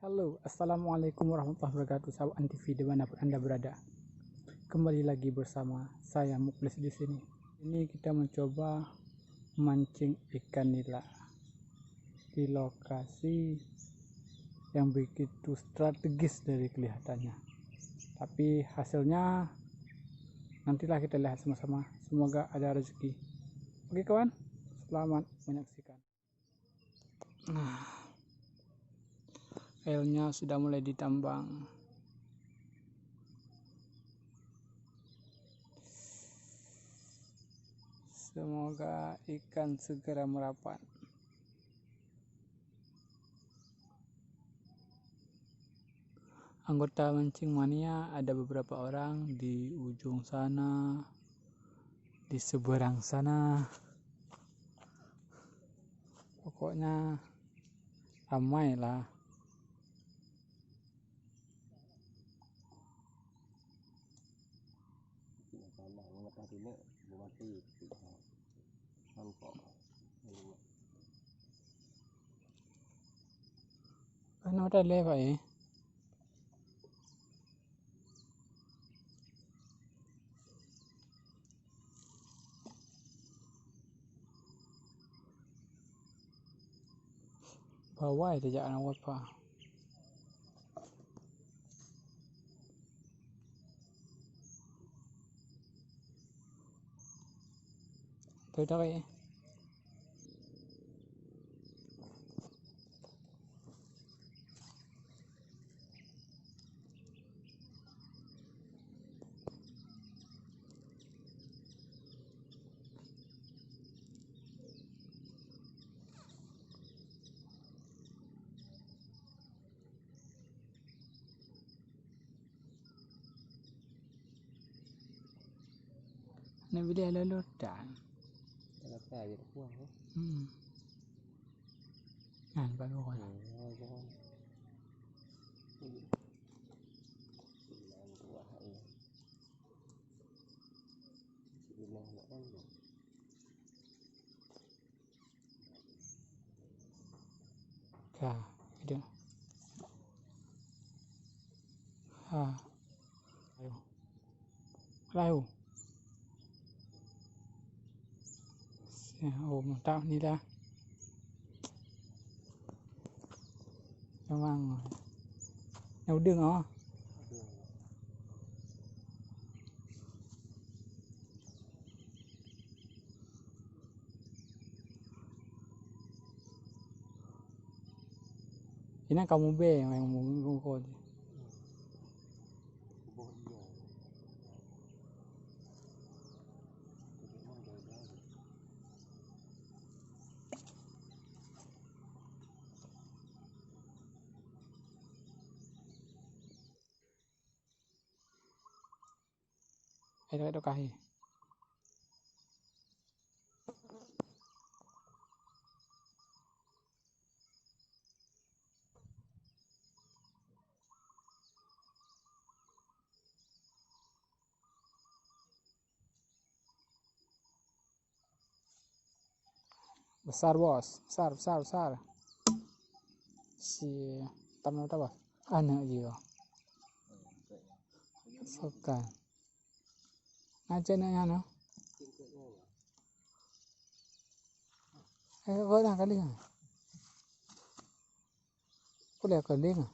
Halo, Assalamualaikum warahmatullahi wabarakatuh, sahabat Antv dimanapun Anda berada. Kembali lagi bersama saya Muklis di sini. Ini kita mencoba memancing ikan nila di lokasi yang begitu strategis dari kelihatannya. Tapi hasilnya nantilah kita lihat sama-sama. Semoga ada rezeki. Oke kawan, selamat menyaksikan. Nah, filenya sudah mulai ditambang. Semoga ikan segera merapat. Anggota mancing mania ada beberapa orang di ujung sana, di seberang sana. Pokoknya ramai lah. Ano ta leva eh? Bawah itu jangan awat pa. Tuh dah eh. Ini bila lalu dan. Kaya kuah. Kan baru kan. Ka, itu. Ha. Ayo. Lalu. Oh, mantap ni dah. Memang. Yang udang ah. Ini kamu be yang mengukul. Itu kahi. Besar bos, besar. Si tamu apa? Anak juga. Suka. Aja nanya no. Kau dah kali kan? Kau dah kali kan?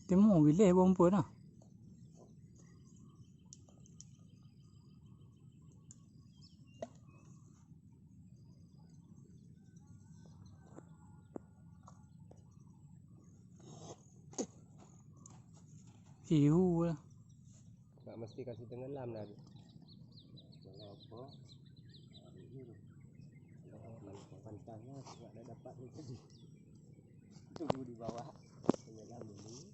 Temu bila bomba dah. Hiu lah. Tak mesti kasih tenggelam dah. Apa? Pantasnya tidak ada dapat ni tadi. Tunggu di bawah tenggelam dulu.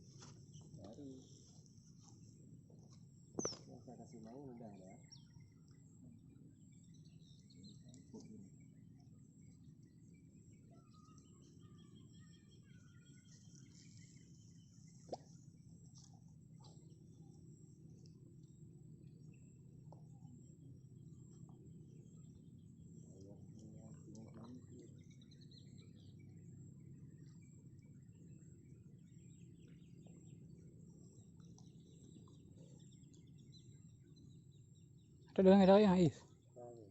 Ada dengan ada yang is. Tahu.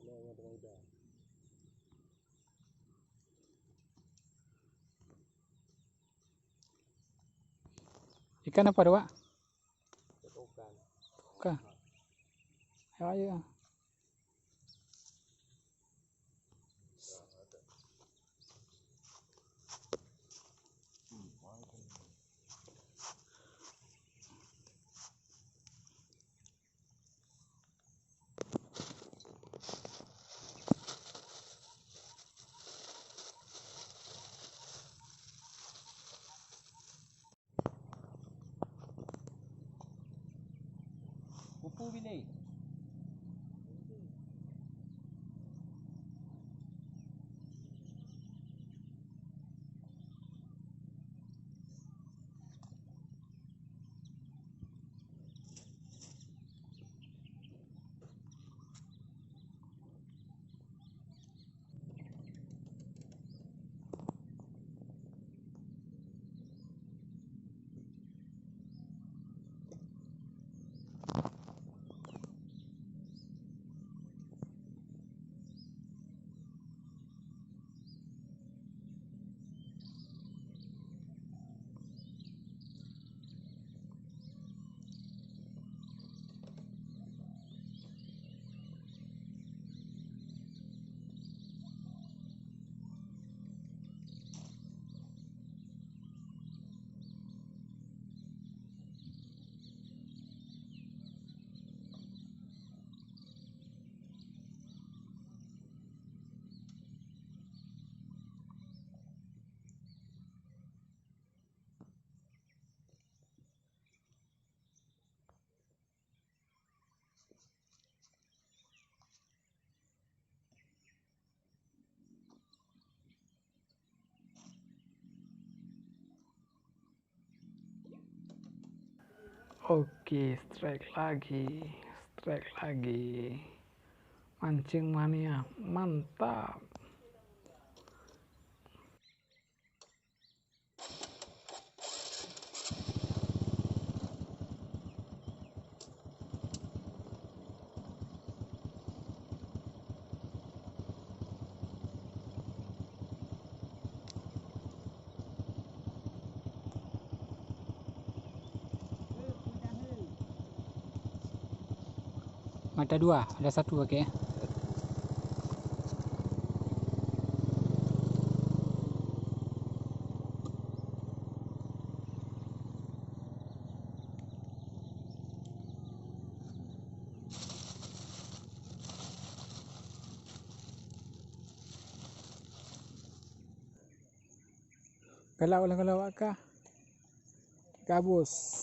Ada yang udah. Ikan apa doa? Bukan. Bukan. Ayo ayo. Kupu bila? Oke, strike lagi. Mancing mania, mantap. Ada dua, ada satu pakai. Kalau kah? Gabus.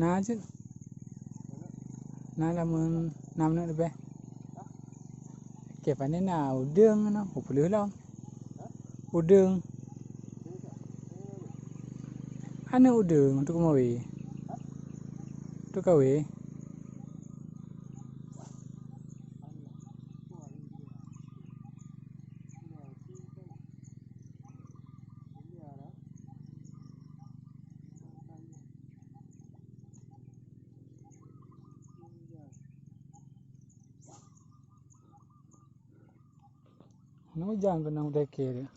Nah aja. Nah namun 6 menit lebih. Okey, panen nah udang nah, boleh lah. Udang. Ana udang untuk mawe. Tu kawe. No jangan kena udah kira.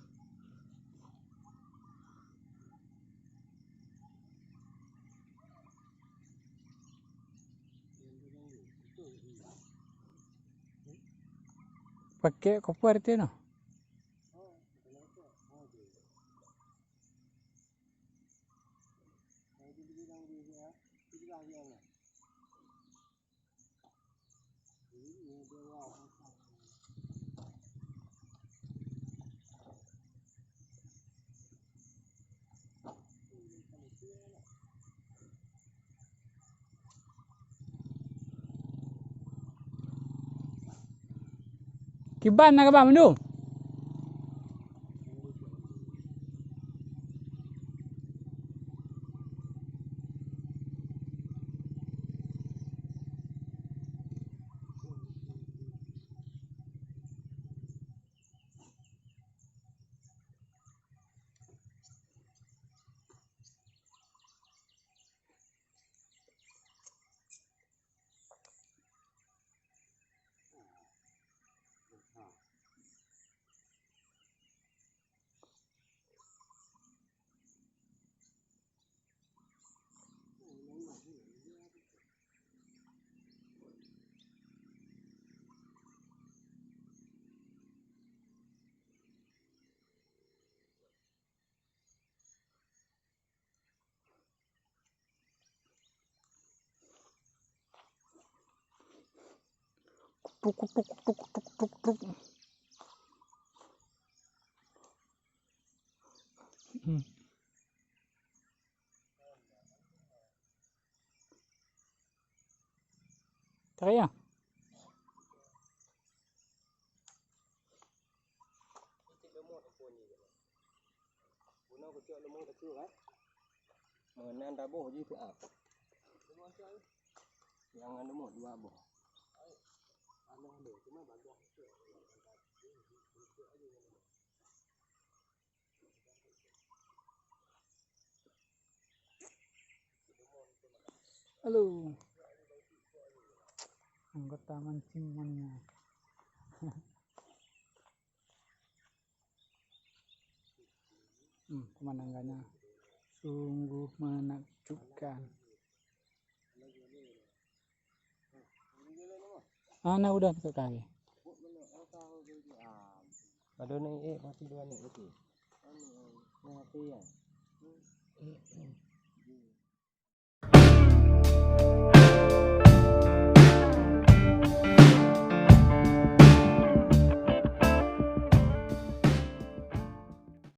Pakai koper tu no. Kiban nak ke bang mendung? Truk truk truk truk truk truk truk. Tarik ya. Buna kecil lemong kecil kan? Mana anda boh je tu apa? Yang anda mau dua boh. Anda ada cuma bagian kecil. Halo. Anggota mancingannya. Pemandangannya sungguh menakjubkan. Ana udah masuk kali. Ada nih, masih dua nih, mati ya.